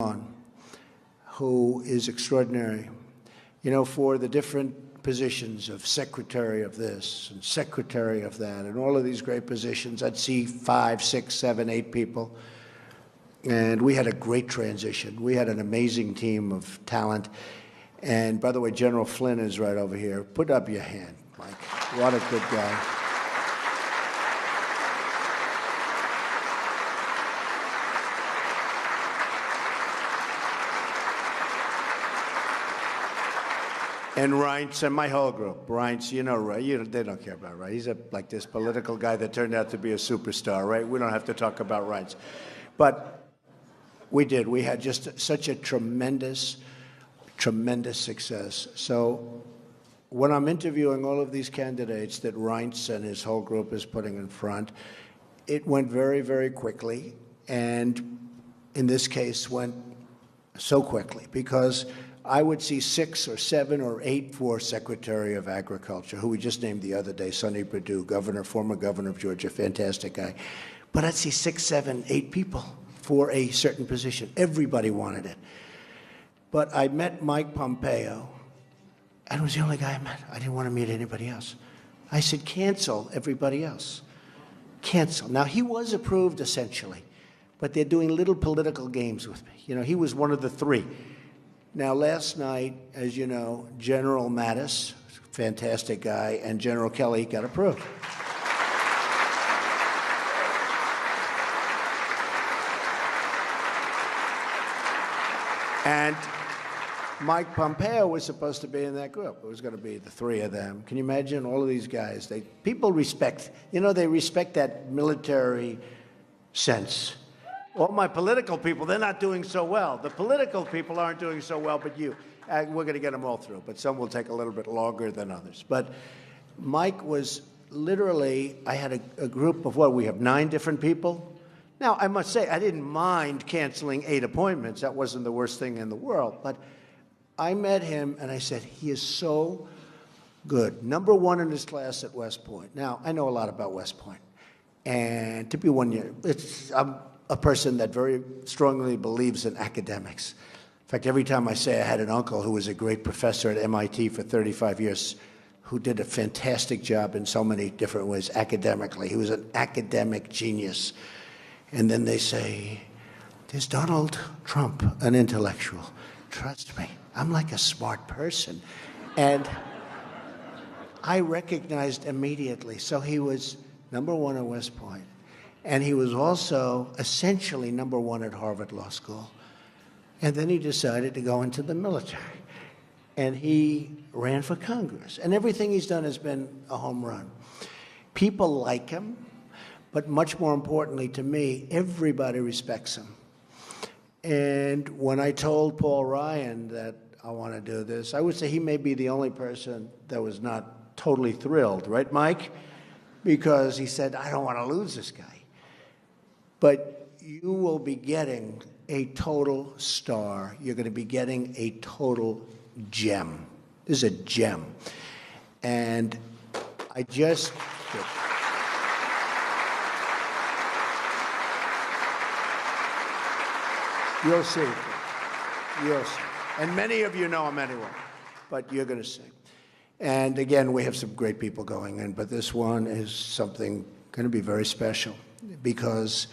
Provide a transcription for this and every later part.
on, who is extraordinary. You know, for the different positions of secretary of this and secretary of that and all of these great positions, I'd see 5, 6, 7, 8 people. And we had a great transition. We had an amazing team of talent. And by the way, General Flynn is right over here. Put up your hand, Mike. What a good guy. And Reince and my whole group. Reince, you know, right? They don't care about Reince. He's like this political guy that turned out to be a superstar, right? We don't have to talk about Reince. But we did. We had just such a tremendous success. So when I'm interviewing all of these candidates that Reince and his whole group is putting in front, it went very, very quickly. And in this case, went so quickly because I would see 6 or 7 or 8 for Secretary of Agriculture, who we just named the other day, Sonny Perdue, former governor of Georgia, fantastic guy. But I'd see 6, 7, 8 people for a certain position. Everybody wanted it. But I met Mike Pompeo, and it was the only guy I met. I didn't want to meet anybody else. I said, cancel everybody else. Cancel. Now, he was approved, essentially, but they're doing little political games with me. You know, he was one of the 3. Now, last night, as you know, General Mattis, fantastic guy, and General Kelly got approved. And Mike Pompeo was supposed to be in that group. It was going to be the 3 of them. Can you imagine all of these guys? People respect, you know, they respect that military sense. All my political people, they're not doing so well. The political people aren't doing so well, but you. We're going to get them all through, but some will take a little bit longer than others. But Mike was literally, I had a group of we have 9 different people. Now, I must say, I didn't mind canceling 8 appointments. That wasn't the worst thing in the world. But I met him, and I said, he is so good. Number 1 in his class at West Point. Now, I know a lot about West Point. And to be 1 year, I'm a person that very strongly believes in academics. In fact, every time I say I had an uncle who was a great professor at MIT for 35 years, who did a fantastic job in so many different ways academically. He was an academic genius. And then they say, there's Donald Trump, an intellectual. Trust me, I'm like a smart person. And I recognized immediately. So he was number 1 at West Point. And he was also essentially number 1 at Harvard Law School. And then he decided to go into the military. And he ran for Congress. And everything he's done has been a home run. People like him, but much more importantly to me, everybody respects him. And when I told Paul Ryan that I want to do this, I would say he may be the only person that was not totally thrilled, right, Mike? Because he said, I don't want to lose this guy. But you will be getting a total star. You're going to be getting a total gem. This is a gem. And I just... You'll see. You'll see. And many of you know him anyway, but you're going to see. And again, we have some great people going in, but this one is something going to be very special because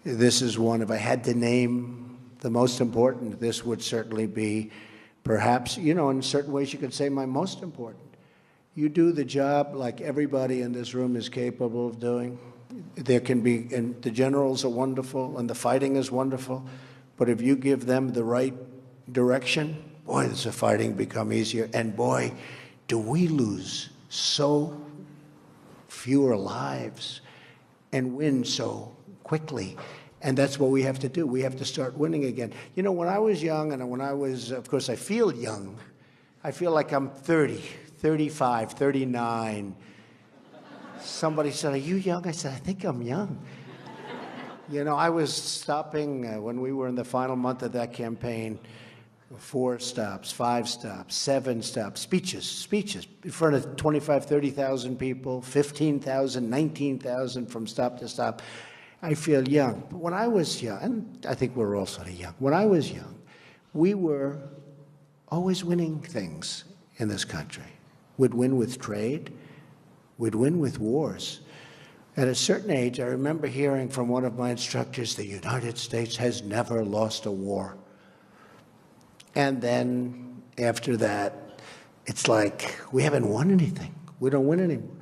this is one, if I had to name the most important, this would certainly be perhaps, you know, in certain ways you could say my most important. You do the job like everybody in this room is capable of doing. There can be, and the generals are wonderful and the fighting is wonderful, but if you give them the right direction, boy, does the fighting become easier. And boy, do we lose so fewer lives and win so quickly. And that's what we have to do. We have to start winning again. You know, when I was young, and when I was, of course, I feel young. I feel like I'm 30, 35, 39. Somebody said, are you young? I said, I think I'm young. You know, I was stopping when we were in the final month of that campaign, 4 stops, 5 stops, 7 stops, speeches in front of 25, 30,000 people, 15,000, 19,000 from stop to stop. I feel young. But when I was young, and I think we're all sort of young, when I was young, we were always winning things in this country. We'd win with trade. We'd win with wars. At a certain age, I remember hearing from one of my instructors, the United States has never lost a war. And then after that, it's like, we haven't won anything. We don't win anymore.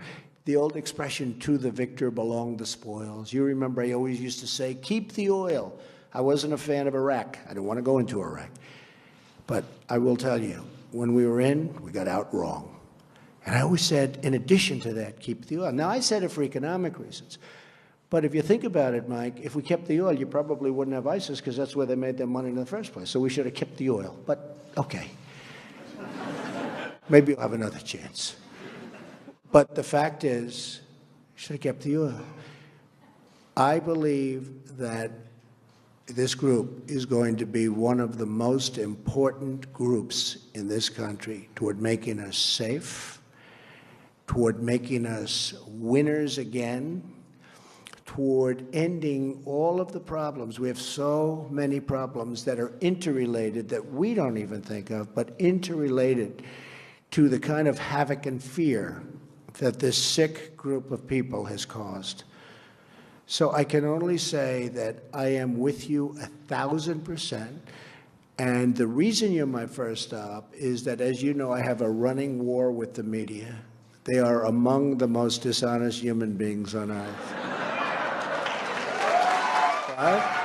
The old expression, to the victor belong the spoils. You remember I always used to say, keep the oil. I wasn't a fan of Iraq. I didn't want to go into Iraq. But I will tell you, when we were in, we got out wrong. And I always said, in addition to that, keep the oil. Now, I said it for economic reasons. But if you think about it, Mike, if we kept the oil, you probably wouldn't have ISIS because that's where they made their money in the first place. So we should have kept the oil. But, okay. Maybe you'll have another chance. But the fact is, you should have kept the oil. I believe that this group is going to be one of the most important groups in this country toward making us safe, toward making us winners again, toward ending all of the problems. We have so many problems that are interrelated that we don't even think of, but interrelated to the kind of havoc and fear that this sick group of people has caused. So I can only say that I am with you 1,000%. And the reason you're my first stop is that, as you know, I have a running war with the media. They are among the most dishonest human beings on earth. Right?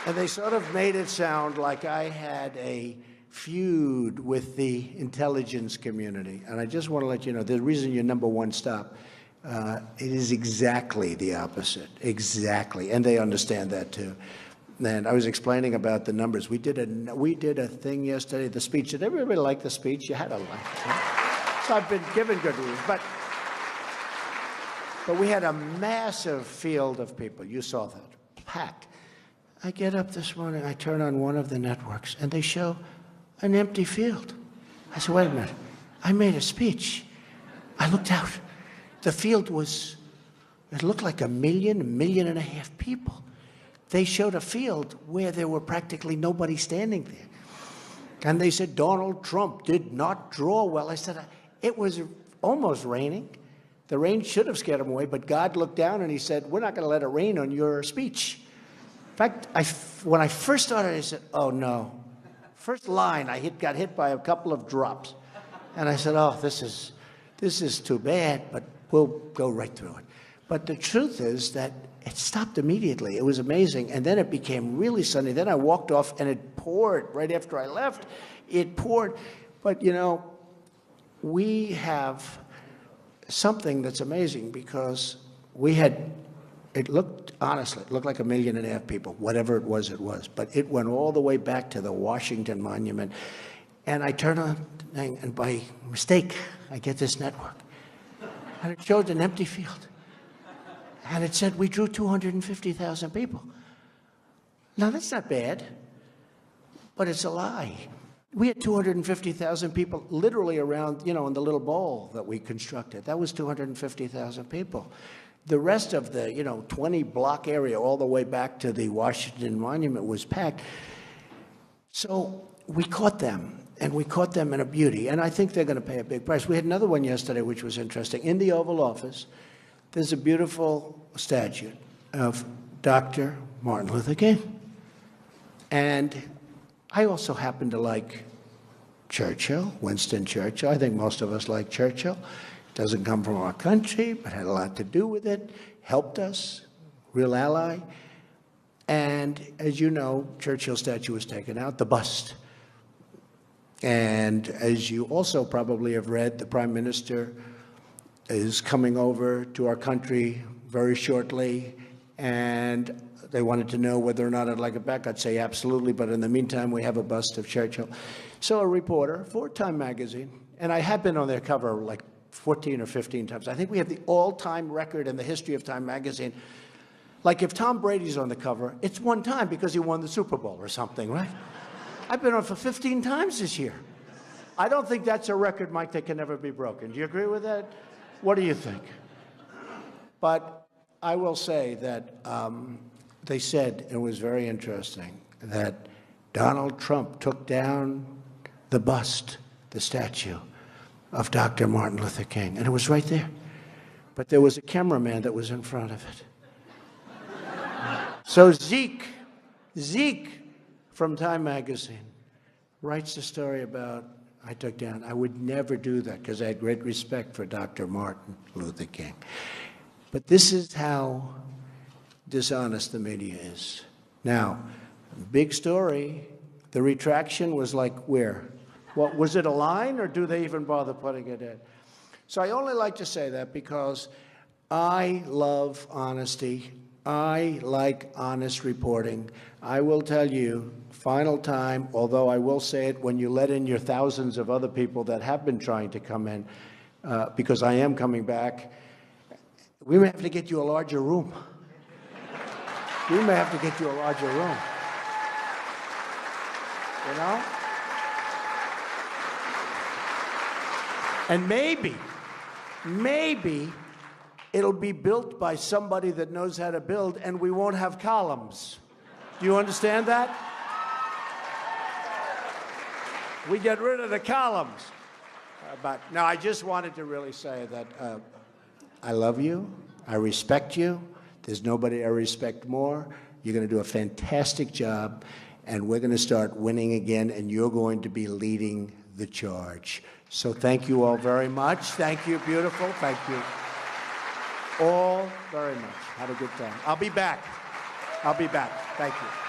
And they sort of made it sound like I had a feud with the intelligence community. And I just want to let you know, the reason you're number one stop, it is exactly the opposite. Exactly. And they understand that, too. And I was explaining about the numbers. We did a thing yesterday, the speech. Did everybody like the speech? You had to like it. Right? So I've been given good reviews. But we had a massive field of people. You saw that. Packed. I get up this morning, I turn on one of the networks, and they show an empty field. I said, wait a minute. I made a speech. I looked out. The field it looked like 1.5 million people. They showed a field where there were practically nobody standing there. And they said, Donald Trump did not draw well. I said, it was almost raining. The rain should have scared him away, but God looked down and he said, we're not going to let it rain on your speech. In fact, when I first started, I said, oh, no. First line, I got hit by a couple of drops. And I said, oh, this is too bad, but we'll go right through it. But the truth is that it stopped immediately. It was amazing. And then it became really sunny. Then I walked off, and it poured right after I left. It poured. But, you know, we have something that's amazing because we had, honestly, it looked like 1.5 million people, whatever it was. But it went all the way back to the Washington Monument. And I turn on the thing, and by mistake, I get this network. And it showed an empty field. And it said we drew 250,000 people. Now, that's not bad, but it's a lie. We had 250,000 people literally around, in the little bowl that we constructed. That was 250,000 people. The rest of the, 20-block area all the way back to the Washington Monument was packed. So we caught them, and we caught them in a beauty. And I think they're going to pay a big price. We had another one yesterday, which was interesting. In the Oval Office, there's a beautiful statue of Dr. Martin Luther King. And I also happen to like Churchill, Winston Churchill. I think most of us like Churchill. Doesn't come from our country, but had a lot to do with it, helped us, real ally. And as you know, Churchill's statue was taken out, the bust. And as you also probably have read, the Prime Minister is coming over to our country very shortly, and they wanted to know whether or not I'd like it back. I'd say absolutely, but in the meantime, we have a bust of Churchill. So a reporter for Time magazine, and I have been on their cover like 14 or 15 times. I think we have the all-time record in the history of Time magazine. Like if Tom Brady's on the cover, it's one time because he won the Super Bowl or something, right? I've been on for 15 times this year. I don't think that's a record, Mike, that can never be broken. Do you agree with that? What do you think? But I will say that they said, it was very interesting, that Donald Trump took down the bust, the statue of Dr. Martin Luther King, and it was right there. But there was a cameraman that was in front of it. So Zeke from Time Magazine writes a story about, I took down. I would never do that because I had great respect for Dr. Martin Luther King. But this is how dishonest the media is. Now, big story, the retraction was like where? What, was it a line, or do they even bother putting it in? So I only like to say that because I love honesty. I like honest reporting. I will tell you, final time, although I will say it when you let in your thousands of other people that have been trying to come in, because I am coming back, we may have to get you a larger room. We may have to get you a larger room. You know? And maybe it'll be built by somebody that knows how to build, and we won't have columns. Do you understand that? We get rid of the columns. But no, I just wanted to really say that I love you. I respect you. There's nobody I respect more. You're going to do a fantastic job, and we're going to start winning again, and you're going to be leading the charge. So thank you all very much. Thank you, beautiful. Thank you all very much. Have a good time. I'll be back. I'll be back. Thank you.